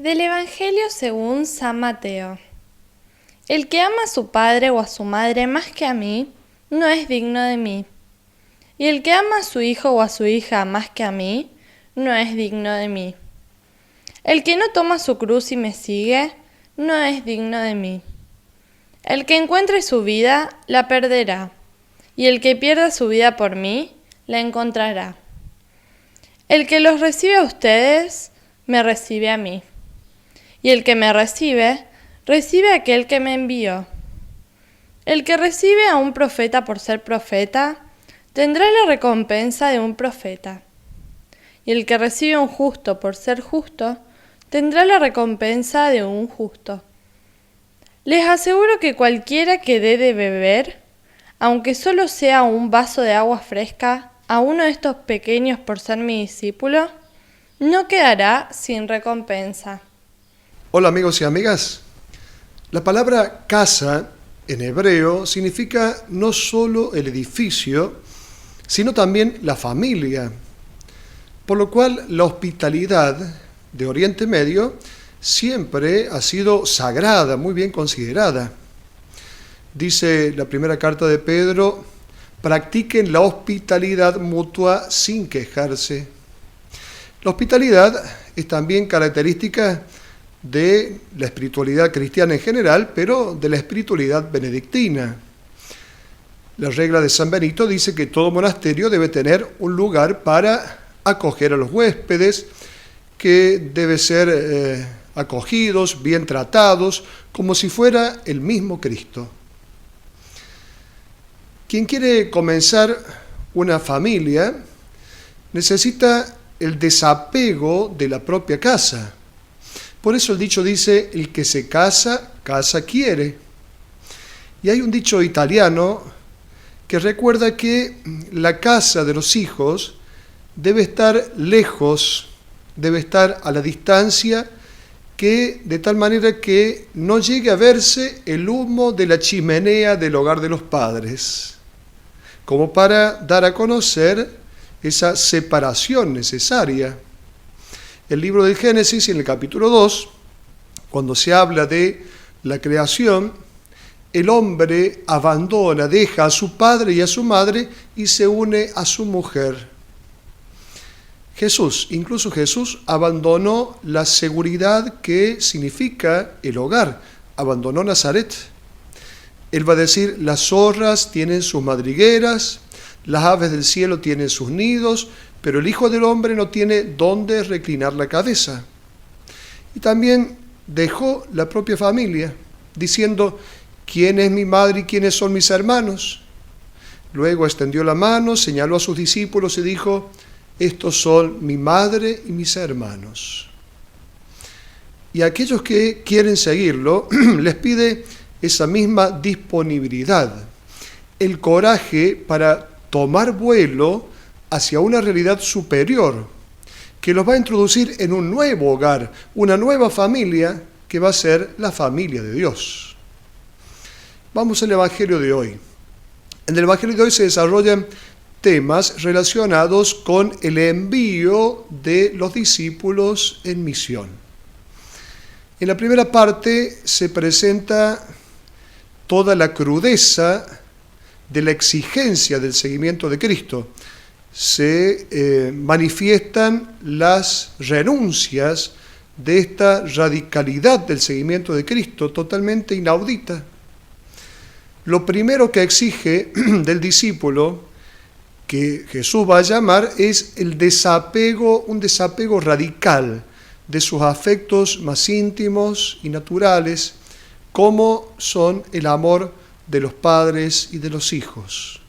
Del Evangelio según San Mateo. El que ama a su padre o a su madre más que a mí, no es digno de mí. Y el que ama a su hijo o a su hija más que a mí, no es digno de mí. El que no toma su cruz y me sigue, no es digno de mí. El que encuentre su vida, la perderá. Y el que pierda su vida por mí, la encontrará. El que los recibe a ustedes, me recibe a mí. Y el que me recibe, recibe a aquel que me envió. El que recibe a un profeta por ser profeta, tendrá la recompensa de un profeta. Y el que recibe a un justo por ser justo, tendrá la recompensa de un justo. Les aseguro que cualquiera que dé de beber, aunque solo sea un vaso de agua fresca, a uno de estos pequeños por ser mi discípulo, no quedará sin recompensa. Hola amigos y amigas. La palabra casa en hebreo significa no solo el edificio, sino también la familia. Por lo cual la hospitalidad de Oriente Medio siempre ha sido sagrada, muy bien considerada. Dice la primera carta de Pedro: practiquen la hospitalidad mutua sin quejarse. La hospitalidad es también característica de la espiritualidad cristiana en general, pero de la espiritualidad benedictina. La regla de San Benito dice que todo monasterio debe tener un lugar para acoger a los huéspedes, que debe ser acogidos, bien tratados, como si fuera el mismo Cristo. Quien quiere comenzar una familia necesita el desapego de la propia casa. Por eso el dicho dice: el que se casa, casa quiere. Y hay un dicho italiano que recuerda que la casa de los hijos debe estar lejos, debe estar a la distancia, que de tal manera que no llegue a verse el humo de la chimenea del hogar de los padres, como para dar a conocer esa separación necesaria. El libro del Génesis, en el capítulo 2, cuando se habla de la creación, el hombre abandona, deja a su padre y a su madre y se une a su mujer. Incluso Jesús abandonó la seguridad que significa el hogar, abandonó Nazaret. Él va a decir: las zorras tienen sus madrigueras, las aves del cielo tienen sus nidos, pero el Hijo del Hombre no tiene dónde reclinar la cabeza. Y también dejó la propia familia, diciendo: ¿quién es mi madre y quiénes son mis hermanos? Luego extendió la mano, señaló a sus discípulos y dijo: estos son mi madre y mis hermanos. Y a aquellos que quieren seguirlo, les pide esa misma disponibilidad, el coraje para tomar vuelo hacia una realidad superior, que los va a introducir en un nuevo hogar, una nueva familia, que va a ser la familia de Dios. Vamos al Evangelio de hoy. En el Evangelio de hoy se desarrollan temas relacionados con el envío de los discípulos en misión. En la primera parte se presenta toda la crudeza de la exigencia del seguimiento de Cristo. Se manifiestan las renuncias de esta radicalidad del seguimiento de Cristo, totalmente inaudita. Lo primero que exige del discípulo que Jesús va a llamar es el desapego, un desapego radical de sus afectos más íntimos y naturales, como son el amor de los padres y de los hijos.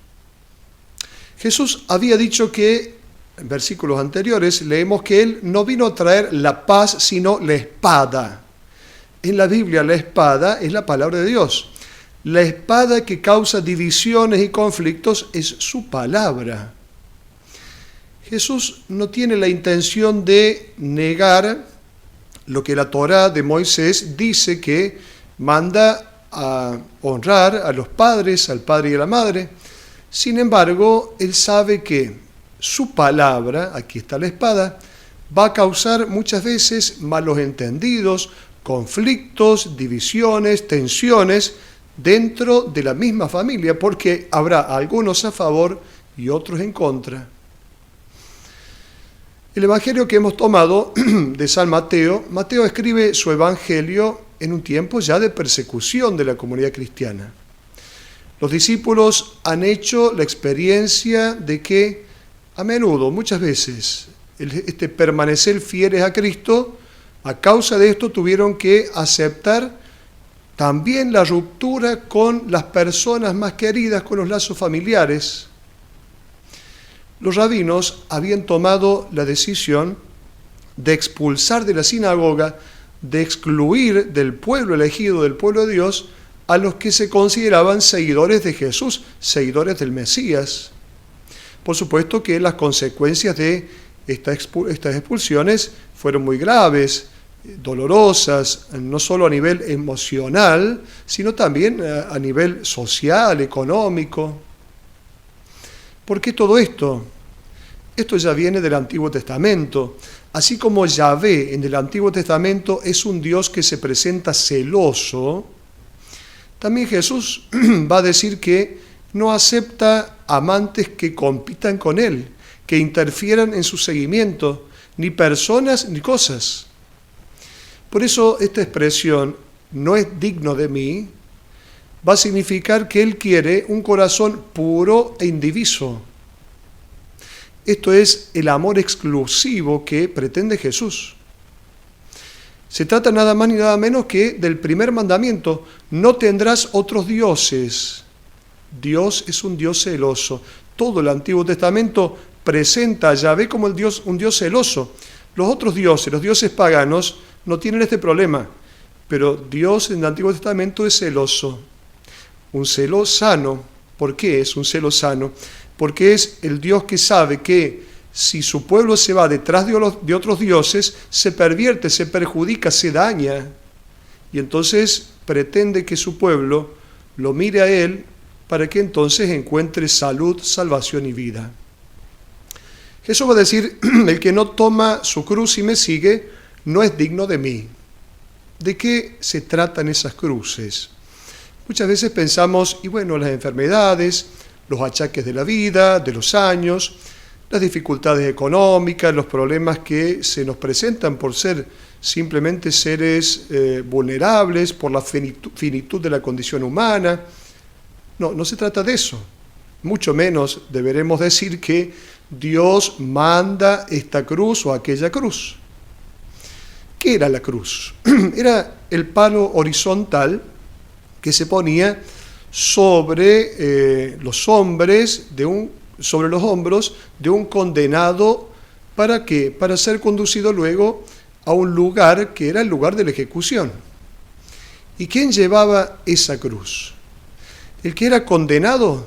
Jesús había dicho que, en versículos anteriores, leemos que Él no vino a traer la paz, sino la espada. En la Biblia la espada es la palabra de Dios. La espada que causa divisiones y conflictos es su palabra. Jesús no tiene la intención de negar lo que la Torá de Moisés dice que manda a honrar a los padres, al padre y a la madre. Sin embargo, Él sabe que su palabra, aquí está la espada, va a causar muchas veces malos entendidos, conflictos, divisiones, tensiones dentro de la misma familia, porque habrá algunos a favor y otros en contra. El evangelio que hemos tomado de San Mateo, Mateo escribe su evangelio en un tiempo ya de persecución de la comunidad cristiana. Los discípulos han hecho la experiencia de que a menudo, muchas veces, permanecer fieles a Cristo, a causa de esto tuvieron que aceptar también la ruptura con las personas más queridas, con los lazos familiares. Los rabinos habían tomado la decisión de expulsar de la sinagoga, de excluir del pueblo elegido, del pueblo de Dios, a los que se consideraban seguidores de Jesús, seguidores del Mesías. Por supuesto que las consecuencias de estas expulsiones fueron muy graves, dolorosas, no solo a nivel emocional, sino también a nivel social, económico. ¿Por qué todo esto? Esto ya viene del Antiguo Testamento. Así como Yahvé en el Antiguo Testamento es un Dios que se presenta celoso, también Jesús va a decir que no acepta amantes que compitan con Él, que interfieran en su seguimiento, ni personas ni cosas. Por eso esta expresión, no es digno de mí, va a significar que Él quiere un corazón puro e indiviso. Esto es el amor exclusivo que pretende Jesús. Se trata nada más ni nada menos que del primer mandamiento: no tendrás otros dioses. Dios es un Dios celoso. Todo el Antiguo Testamento presenta a Yahvé como un Dios celoso. Los otros dioses, los dioses paganos, no tienen este problema, pero Dios en el Antiguo Testamento es celoso. Un celo sano. ¿Por qué es un celo sano? Porque es el Dios que sabe que si su pueblo se va detrás de otros dioses, se pervierte, se perjudica, se daña. Y entonces pretende que su pueblo lo mire a Él para que entonces encuentre salud, salvación y vida. Jesús va a decir: el que no toma su cruz y me sigue, no es digno de mí. ¿De qué se tratan esas cruces? Muchas veces pensamos, y bueno, las enfermedades, los achaques de la vida, de los años, las dificultades económicas, los problemas que se nos presentan por ser simplemente seres vulnerables, por la finitud de la condición humana. No se trata de eso. Mucho menos deberemos decir que Dios manda esta cruz o aquella cruz. ¿Qué era la cruz? Era el palo horizontal que se ponía sobre los hombros de un condenado. ¿Para qué? Para ser conducido luego a un lugar que era el lugar de la ejecución. ¿Y quién llevaba esa cruz? El que era condenado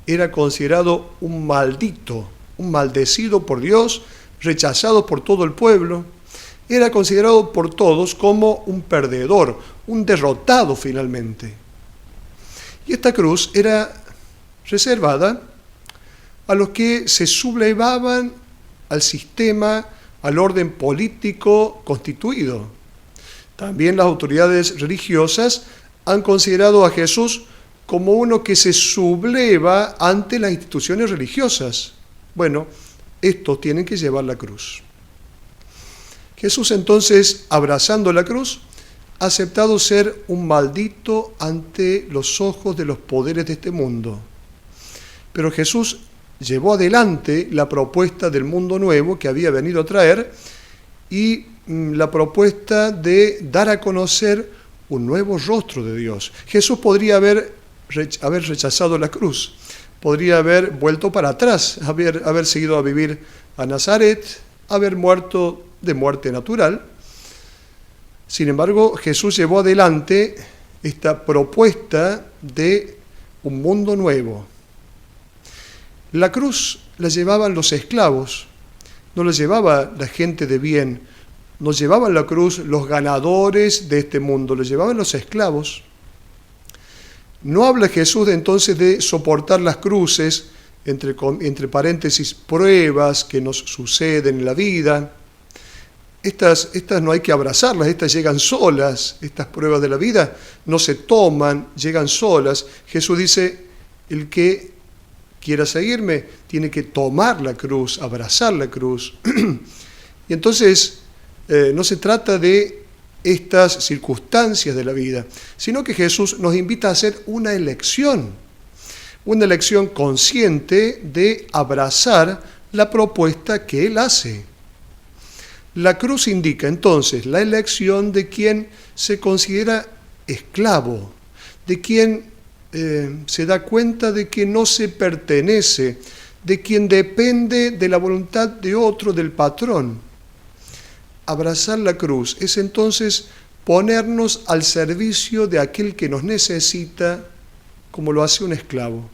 era considerado un maldito, un maldecido por Dios, rechazado por todo el pueblo. Era considerado por todos como un perdedor, un derrotado finalmente. Y esta cruz era reservada a los que se sublevaban al sistema, al orden político constituido. También las autoridades religiosas han considerado a Jesús como uno que se subleva ante las instituciones religiosas. Bueno, estos tienen que llevar la cruz. Jesús entonces, abrazando la cruz, ha aceptado ser un maldito ante los ojos de los poderes de este mundo. Pero Jesús llevó adelante la propuesta del mundo nuevo que había venido a traer y la propuesta de dar a conocer un nuevo rostro de Dios. Jesús podría haber rechazado la cruz, podría haber vuelto para atrás, haber seguido a vivir a Nazaret, haber muerto de muerte natural. Sin embargo, Jesús llevó adelante esta propuesta de un mundo nuevo. La cruz la llevaban los esclavos, no la llevaba la gente de bien, no llevaban la cruz los ganadores de este mundo, la llevaban los esclavos. No habla Jesús entonces de soportar las cruces, entre paréntesis, pruebas que nos suceden en la vida. Estas no hay que abrazarlas, estas llegan solas, estas pruebas de la vida no se toman, llegan solas. Jesús dice, el que quiera seguirme tiene que tomar la cruz, abrazar la cruz. Y entonces no se trata de estas circunstancias de la vida, sino que Jesús nos invita a hacer una elección consciente de abrazar la propuesta que Él hace. La cruz indica entonces la elección de quien se considera esclavo, de quien se da cuenta de que no se pertenece, de quien depende de la voluntad de otro, del patrón. Abrazar la cruz es entonces ponernos al servicio de aquel que nos necesita, como lo hace un esclavo.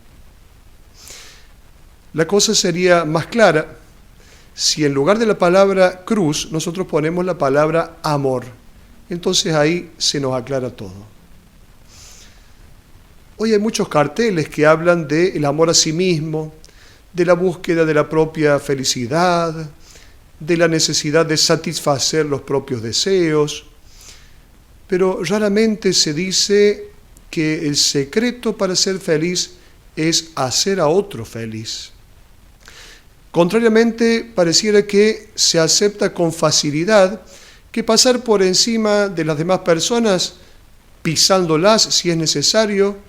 La cosa sería más clara si en lugar de la palabra cruz nosotros ponemos la palabra amor. Entonces ahí se nos aclara todo. Hoy hay muchos carteles que hablan del amor a sí mismo, de la búsqueda de la propia felicidad, de la necesidad de satisfacer los propios deseos, pero raramente se dice que el secreto para ser feliz es hacer a otro feliz. Contrariamente, pareciera que se acepta con facilidad que pasar por encima de las demás personas, pisándolas si es necesario,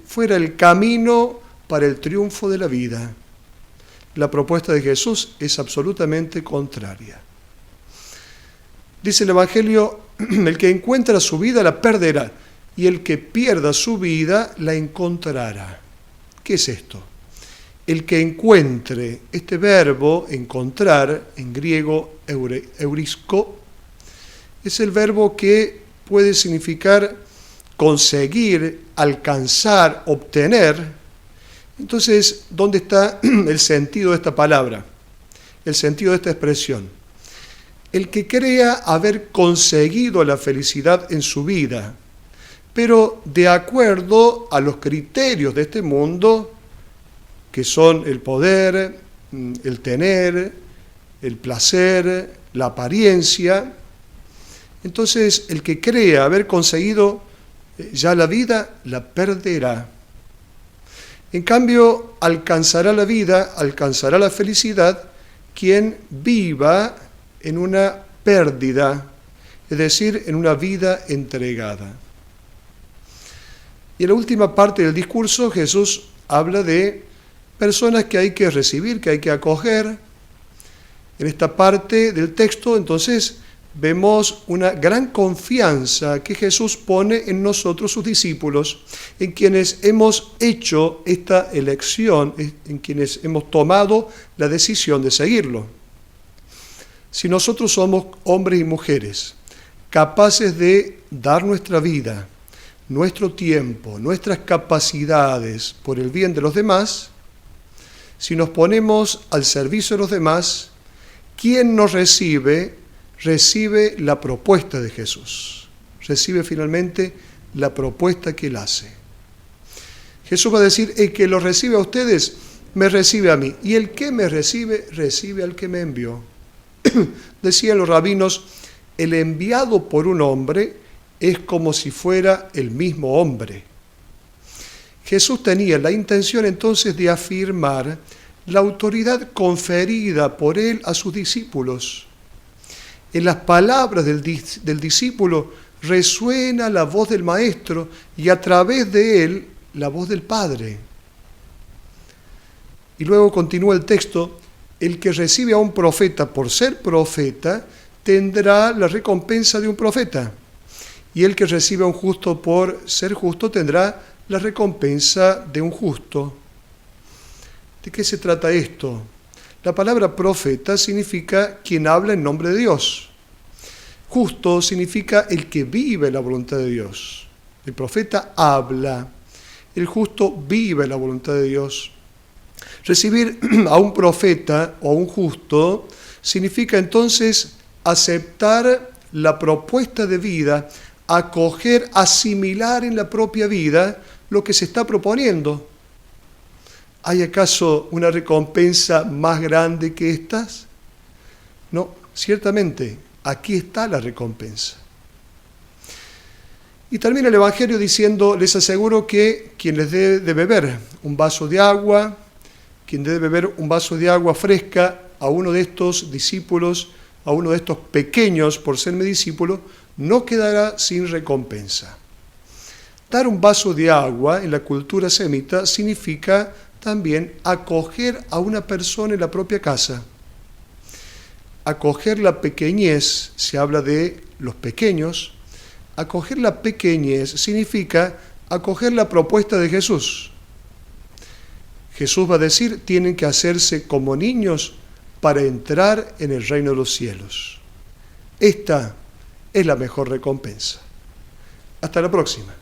fuera el camino para el triunfo de la vida. La propuesta de Jesús es absolutamente contraria. Dice el Evangelio, el que encuentra su vida la perderá, y el que pierda su vida la encontrará. ¿Qué es esto? El que encuentre, este verbo encontrar, en griego eurisko, es el verbo que puede significar conseguir, alcanzar, obtener. Entonces, ¿dónde está el sentido de esta palabra? El sentido de esta expresión. El que crea haber conseguido la felicidad en su vida, pero de acuerdo a los criterios de este mundo, que son el poder, el tener, el placer, la apariencia. Entonces, el que crea haber conseguido ya la vida, la perderá. En cambio, alcanzará la vida, alcanzará la felicidad, quien viva en una pérdida, es decir, en una vida entregada. Y en la última parte del discurso, Jesús habla de personas que hay que recibir, que hay que acoger. En esta parte del texto, entonces, vemos una gran confianza que Jesús pone en nosotros, sus discípulos, en quienes hemos hecho esta elección, en quienes hemos tomado la decisión de seguirlo. Si nosotros somos hombres y mujeres capaces de dar nuestra vida, nuestro tiempo, nuestras capacidades por el bien de los demás, si nos ponemos al servicio de los demás, ¿quién nos recibe? Recibe la propuesta de Jesús. Recibe finalmente la propuesta que Él hace. Jesús va a decir, el que los recibe a ustedes, me recibe a mí. Y el que me recibe, recibe al que me envió. Decían los rabinos, el enviado por un hombre es como si fuera el mismo hombre. Jesús tenía la intención entonces de afirmar la autoridad conferida por Él a sus discípulos. En las palabras del discípulo resuena la voz del Maestro y a través de él la voz del Padre. Y luego continúa el texto, el que recibe a un profeta por ser profeta tendrá la recompensa de un profeta, y el que recibe a un justo por ser justo tendrá la recompensa de un justo. ¿De qué se trata esto? La palabra profeta significa quien habla en nombre de Dios. Justo significa el que vive la voluntad de Dios. El profeta habla, el justo vive la voluntad de Dios. Recibir a un profeta o a un justo significa entonces aceptar la propuesta de vida, acoger, asimilar en la propia vida lo que se está proponiendo. ¿Hay acaso una recompensa más grande que estas? No, ciertamente, aquí está la recompensa. Y termina el Evangelio diciendo, les aseguro que quien les dé de beber un vaso de agua, quien dé de beber un vaso de agua fresca a uno de estos discípulos, a uno de estos pequeños por ser mi discípulo, no quedará sin recompensa. Dar un vaso de agua en la cultura semita significa también acoger a una persona en la propia casa. Acoger la pequeñez, se habla de los pequeños, acoger la pequeñez significa acoger la propuesta de Jesús. Jesús va a decir, tienen que hacerse como niños para entrar en el reino de los cielos. Esta es la mejor recompensa. Hasta la próxima.